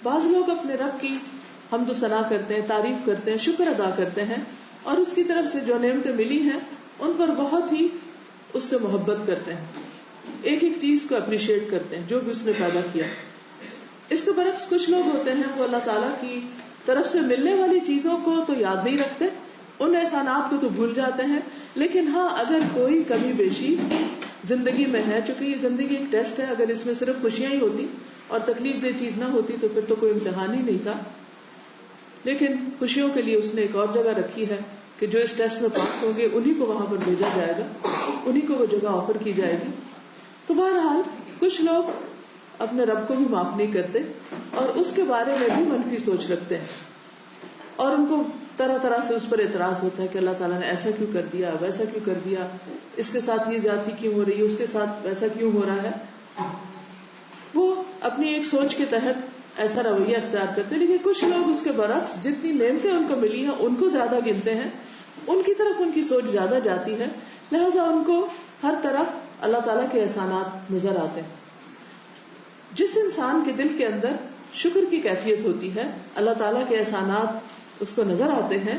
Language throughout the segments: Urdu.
بعض لوگ اپنے رب کی حمد و ثنا کرتے ہیں، تعریف کرتے ہیں، شکر ادا کرتے ہیں، اور اس کی طرف سے جو نعمتیں ملی ہیں ان پر بہت ہی اس سے محبت کرتے ہیں، ایک ایک چیز کو اپریشیٹ کرتے ہیں جو بھی اس نے پیدا کیا. اس کے برعکس کچھ لوگ ہوتے ہیں وہ اللہ تعالیٰ کی طرف سے ملنے والی چیزوں کو تو یاد نہیں رکھتے، ان احسانات کو تو بھول جاتے ہیں، لیکن ہاں اگر کوئی کمی بیشی زندگی میں ہے، چونکہ یہ زندگی ایک ٹیسٹ ہے، اگر اس میں صرف خوشیاں ہی ہوتی اور تکلیف دہ چیز نہ ہوتی تو پھر تو کوئی امتحان ہی نہیں تھا. لیکن خوشیوں کے لیے اس نے ایک اور جگہ رکھی ہے کہ جو اس ٹیسٹ میں پاس ہوں گے انہی کو وہاں پر بھیجا جائے گا، انہی کو وہ جگہ آفر کی جائے گی. تو بہرحال کچھ لوگ اپنے رب کو بھی معاف نہیں کرتے اور اس کے بارے میں بھی منفی سوچ رکھتے ہیں، اور ان کو طرح طرح سے اس پر اعتراض ہوتا ہے کہ اللہ تعالیٰ نے ایسا کیوں کر دیا، ویسا کیوں کر دیا، اس کے ساتھ یہ زیادتی کیوں ہو رہی ہے، اس کے ساتھ ویسا کیوں ہو رہا ہے. وہ اپنی ایک سوچ کے تحت ایسا رویہ اختیار کرتے ہیں. لیکن کچھ لوگ اس کے برعکس جتنی نعمتیں ان کو ملی ہیں ان کو زیادہ گنتے ہیں، ان کی طرف ان کی سوچ زیادہ جاتی ہے، لہذا ان کو ہر طرف اللہ تعالیٰ کے احسانات نظر آتے ہیں. جس انسان کے دل کے اندر شکر کی کیفیت ہوتی ہے، اللہ تعالیٰ کے احسانات اس کو نظر آتے ہیں،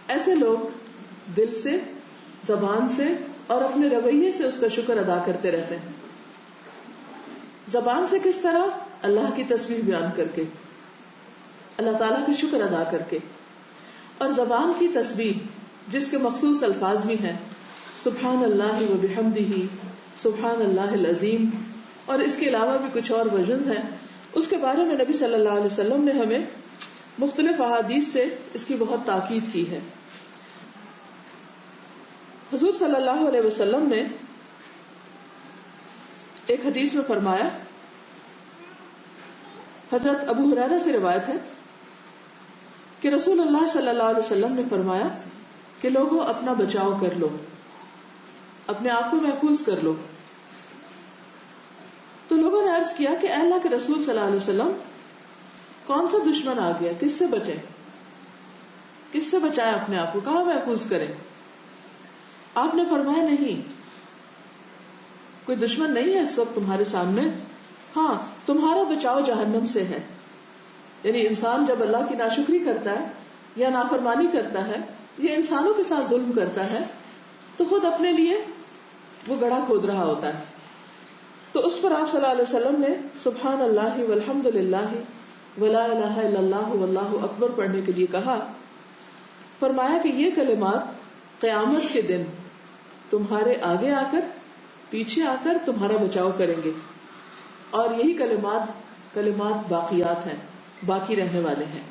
ایسے لوگ دل سے، زبان سے اور اپنے رویے سے اس کا شکر ادا کرتے رہتے ہیں. زبان سے کس طرح؟ اللہ کی تسبیح بیان کر کے، اللہ تعالیٰ کا شکر ادا کر کے. اور زبان کی تسبیح جس کے مخصوص الفاظ بھی ہیں، سبحان اللہ و بحمدہ، سبحان اللہ العظیم، اور اس کے علاوہ بھی کچھ اور ورژنز ہیں، اس کے بارے میں نبی صلی اللہ علیہ وسلم نے ہمیں مختلف احادیث سے اس کی بہت تاکید کی ہے. حضور صلی اللہ علیہ وسلم نے ایک حدیث میں فرمایا، حضرت ابو ہریرہ سے روایت ہے کہ رسول اللہ صلی اللہ علیہ وسلم نے فرمایا کہ لوگوں اپنا بچاؤ کر لو، اپنے آپ کو محفوظ کر لو. تو لوگوں نے عرض کیا کہ اے اللہ کے رسول صلی اللہ علیہ وسلم، کون سا دشمن آ گیا، کس سے بچیں، کس سے بچائیں اپنے آپ کو، کہاں محفوظ کریں؟ آپ نے فرمایا نہیں، کوئی دشمن نہیں ہے اس وقت تمہارے سامنے، ہاں تمہارا بچاؤ جہنم سے ہے. یعنی انسان جب اللہ کی ناشکری کرتا ہے یا نافرمانی کرتا ہے یا انسانوں کے ساتھ ظلم کرتا ہے تو خود اپنے لیے وہ گڑھا کھود رہا ہوتا ہے. تو اس پر آپ صلی اللہ علیہ وسلم نے سبحان اللہ والحمد للہ ولا الہ الا اللہ واللہ اکبر پڑھنے کے لیے کہا. فرمایا کہ یہ کلمات قیامت کے دن تمہارے آگے آ کر، پیچھے آ کر تمہارا بچاؤ کریں گے، اور یہی کلمات باقیات ہیں، باقی رہنے والے ہیں.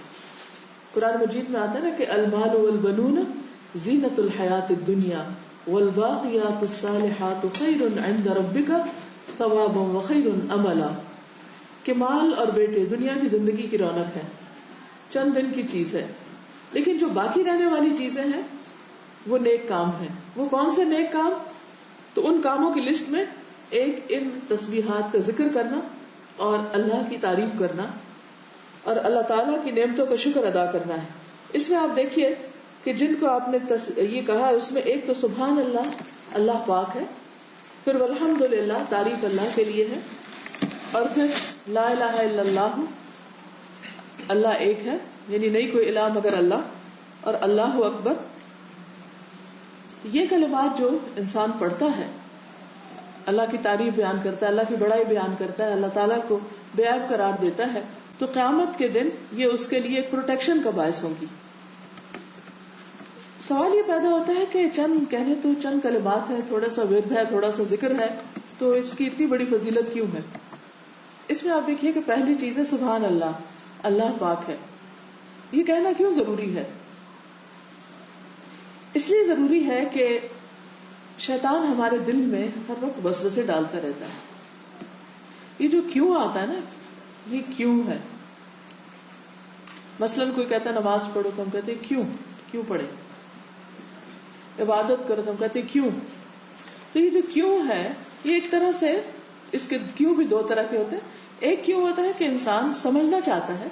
قرآن مجید میں آتا ہے نا کہ المال والبنون زینت الحیات الدنیا والباقیات الصالحات خیر عند ربک ثوابا وخیر املا، کہ مال اور بیٹے دنیا کی زندگی کی رونق ہے، چند دن کی چیز ہے، لیکن جو باقی رہنے والی چیزیں ہیں وہ نیک کام ہیں. وہ کون سے نیک کام؟ تو ان کاموں کی لسٹ میں ایک ان تسبیحات کا ذکر کرنا اور اللہ کی تعریف کرنا اور اللہ تعالیٰ کی نعمتوں کا شکر ادا کرنا ہے. اس میں آپ دیکھیے کہ جن کو آپ نے یہ کہا اس میں ایک تو سبحان اللہ، اللہ پاک ہے، پھر والحمد للہ، تعریف اللہ کے لیے ہے، اور پھر لا الہ الا اللہ، اللہ ایک ہے، یعنی نہیں کوئی الہ مگر اللہ، اور اللہ اکبر. یہ کلمات جو انسان پڑھتا ہے، اللہ کی تعریف بیان کرتا ہے، اللہ کی بڑائی بیان کرتا ہے، اللہ تعالیٰ کو بے عیب قرار دیتا ہے، تو قیامت کے دن یہ اس کے لیے ایک پروٹیکشن کا باعث ہوگی. سوال یہ پیدا ہوتا ہے کہ چند کہنے تو چند کلمات ہیں، تھوڑا سا ورد ہے، تھوڑا سا ذکر ہے، تو اس کی اتنی بڑی فضیلت کیوں ہے؟ اس میں آپ دیکھیے کہ پہلی چیز ہے سبحان اللہ، اللہ پاک ہے. یہ کہنا کیوں ضروری ہے؟ اس لیے ضروری ہے کہ شیطان ہمارے دل میں ہر وقت وسوسے ڈالتا رہتا ہے. یہ جو کیوں آتا ہے نا، یہ کیوں ہے. مثلاً کوئی کہتا ہے نماز پڑھو تو ہم کہتے ہیں کیوں پڑھے. عبادت کرو تو ہم کہتے ہیں کیوں. تو یہ جو کیوں ہے، یہ ایک طرح سے اس کے کیوں بھی دو طرح کے ہوتے ہیں. ایک کیوں ہوتا ہے کہ انسان سمجھنا چاہتا ہے،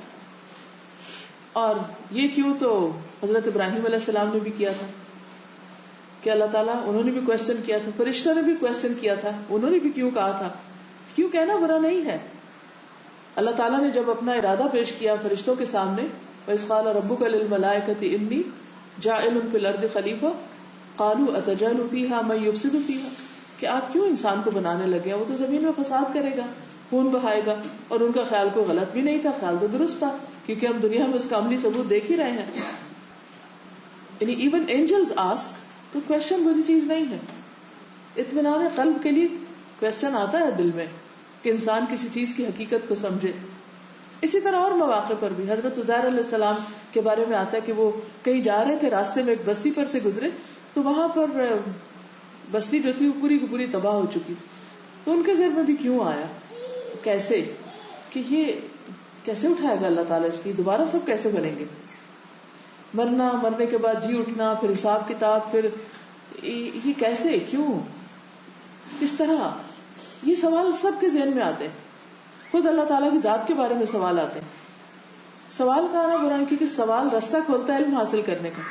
اور یہ کیوں تو حضرت ابراہیم علیہ السلام نے بھی کیا تھا کہ اللہ تعالیٰ، انہوں نے بھی کوشچن کیا تھا، فرشتوں نے بھی کوشچن کیا تھا، انہوں نے بھی کیوں کہا تھا. کیوں کہنا برا نہیں ہے، اللہ تعالیٰ نے جب اپنا ارادہ پیش کیا فرشتوں کے سامنے، وَإِذْ قَالَ رَبُّكَ لِلْمَلَائِكَةِ إِنِّي جَاعِلٌ فِي الْأَرْضِ خَلِيفَةً قَالُوا أَتَجْعَلُ فِيهَا مَن يُفْسِدُ فِيهَا، کہ آپ کیوں انسان کو بنانے لگے ہیں، وہ تو زمین میں فساد کرے گا، خون بہائے گا. اور ان کا خیال کوئی غلط بھی نہیں تھا، خیال تو درست تھا، کیونکہ ہم دنیا میں اس کا عملی ثبوت دیکھ ہی رہے ہیں. یعنی ایون اینجلز آسک، تو کوشچن بری چیز نہیں ہے. اطمینان قلب کے لیے کوشچن آتا ہے دل میں کہ انسان کسی چیز کی حقیقت کو سمجھے. اسی طرح اور مواقع پر بھی حضرت عزیر علیہ السلام کے بارے میں آتا ہے کہ وہ کہیں جا رہے تھے، راستے میں ایک بستی پر سے گزرے، تو وہاں پر بستی جو تھی وہ پوری کی پوری تباہ ہو چکی. تو ان کے ذہن میں بھی کیوں آیا، کیسے، کہ یہ کیسے اٹھائے گا اللہ تعالیٰ اس کی، دوبارہ سب کیسے بنیں گے، مرنا، مرنے کے بعد جی اٹھنا، پھر حساب کتاب، پھر یہ کیسے، کیوں، کس طرح، یہ سوال سب کے ذہن میں آتے ہیں. خود اللہ تعالیٰ کی ذات کے بارے میں سوال آتے ہیں. سوال کا آنا برا نہیں، کیونکہ سوال رستہ کھولتا ہے علم حاصل کرنے کا.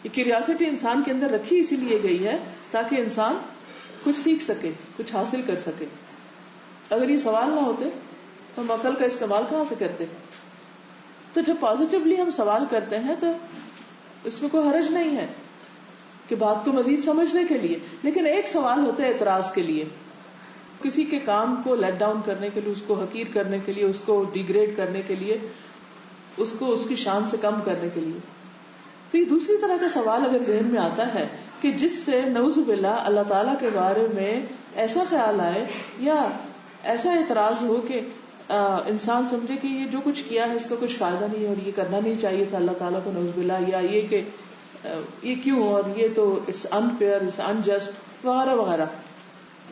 یہ کیوریاسٹی انسان کے اندر رکھی اسی لیے گئی ہے تاکہ انسان کچھ سیکھ سکے، کچھ حاصل کر سکے. اگر یہ سوال نہ ہوتے تو ہم عقل کا استعمال کہاں سے کرتے؟ تو جب پازیٹیولی ہم سوال کرتے ہیں تو اس میں کوئی حرج نہیں ہے کہ بات کو مزید سمجھنے کے لیے. لیکن ایک سوال ہوتا ہے اعتراض کے لیے، کسی کے کام کو لیٹ ڈاؤن کرنے کے لیے، اس کو حقیر کرنے کے لیے، اس کو ڈیگریڈ کرنے کے لیے، اس کو اس کی شان سے کم کرنے کے لیے. تو یہ دوسری طرح کا سوال اگر ذہن میں آتا ہے کہ جس سے نعوذ باللہ اللہ تعالیٰ کے بارے میں ایسا خیال آئے یا ایسا اعتراض ہو کہ انسان سمجھے کہ یہ جو کچھ کیا ہے اس کا کچھ فائدہ نہیں ہے اور یہ کرنا نہیں چاہیے تھا اللہ تعالیٰ کو، نعوذ باللہ، یا یہ کہ یہ کیوں، اور یہ تو اٹس انفیئر، اٹس انجسٹ، وغیرہ وغیرہ.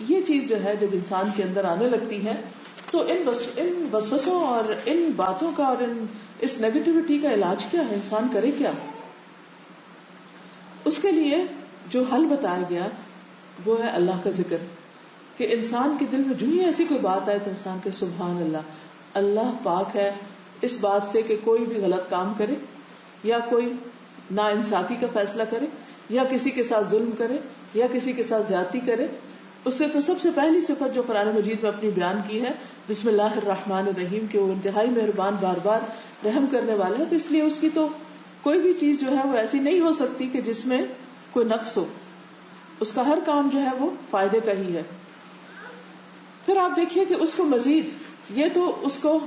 یہ چیز جو ہے جب انسان کے اندر آنے لگتی ہے تو ان وسوسوں اور ان باتوں کا اور اس نیگیٹیوٹی کا علاج کیا ہے، انسان کرے کیا؟ اس کے لیے جو حل بتایا گیا وہ ہے اللہ کا ذکر. کہ انسان کے دل میں جو ہی ایسی کوئی بات آئے تو انسان کے سبحان اللہ، اللہ پاک ہے اس بات سے کہ کوئی بھی غلط کام کرے یا کوئی نا انصافی کا فیصلہ کرے یا کسی کے ساتھ ظلم کرے یا کسی کے ساتھ زیادتی کرے. اس سے تو سب سے پہلی صفت جو قرآن مجید میں اپنی بیان کی ہے بسم اللہ الرحمن الرحیم، کہ وہ انتہائی مہربان، بار بار رحم کرنے والا ہے. تو اس لیے اس کی تو کوئی بھی چیز جو ہے وہ ایسی نہیں ہو سکتی کہ جس میں کوئی نقص ہو. اس کا ہر کام جو ہے وہ فائدے کا ہی ہے. پھر آپ دیکھیے کہ اس کو مزید یہ تو اس کو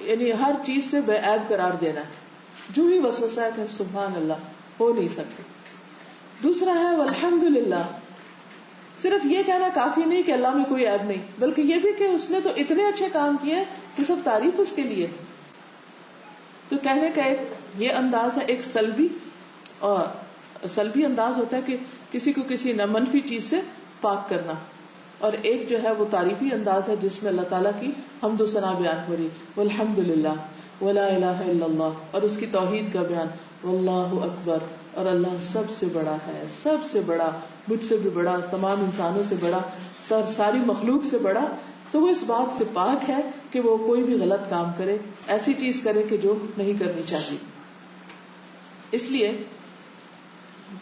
یعنی ہر چیز سے بے عیب قرار دینا ہے. جو ہی وسوسہ ہے کہ سبحان اللہ، ہو نہیں سکتے. دوسرا ہے والحمدللہ، صرف یہ کہنا کافی نہیں کہ اللہ میں کوئی عیب نہیں، بلکہ یہ بھی کہ اس نے تو اتنے اچھے کام کیے کہ سب تعریف اس کے لیے. تو کہنے کا ایک یہ انداز ہے، ایک سلبی انداز ہوتا ہے کہ کسی کو کسی منفی چیز سے پاک کرنا، اور ایک جو ہے وہ تعریفی انداز ہے جس میں اللہ تعالیٰ کی حمد و ثنا بیان ہو رہی، والحمدللہ ولا الہ الا اللہ، اور اس کی توحید کا بیان، واللہ اکبر، اور اللہ سب سے بڑا ہے، سب سے بڑا، مجھ سے بھی بڑا، تمام انسانوں سے بڑا، ساری مخلوق سے بڑا. تو وہ اس بات سے پاک ہے کہ وہ کوئی بھی غلط کام کرے، ایسی چیز کرے کہ جو نہیں کرنی چاہیے. اس لیے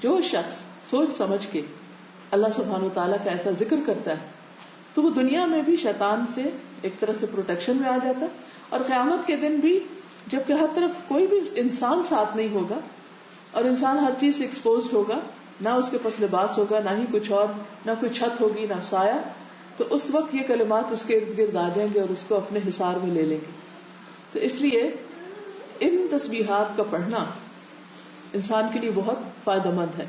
جو شخص سوچ سمجھ کے اللہ سبحانہ و تعالیٰ کا ایسا ذکر کرتا ہے تو وہ دنیا میں بھی شیطان سے ایک طرح سے پروٹیکشن میں آ جاتا ہے، اور قیامت کے دن بھی جبکہ ہر طرف کوئی بھی انسان ساتھ نہیں ہوگا اور انسان ہر چیز سے ایکسپوزڈ ہوگا، نہ اس کے پاس لباس ہوگا، نہ ہی کچھ اور، نہ کوئی چھت ہوگی، نہ سایہ، تو اس وقت یہ کلمات اس کے ارد گرد آ جائیں گے اور اس کو اپنے حصار میں لے لیں گے. تو اس لیے ان تسبیحات کا پڑھنا انسان کے لیے بہت فائدہ مند ہے.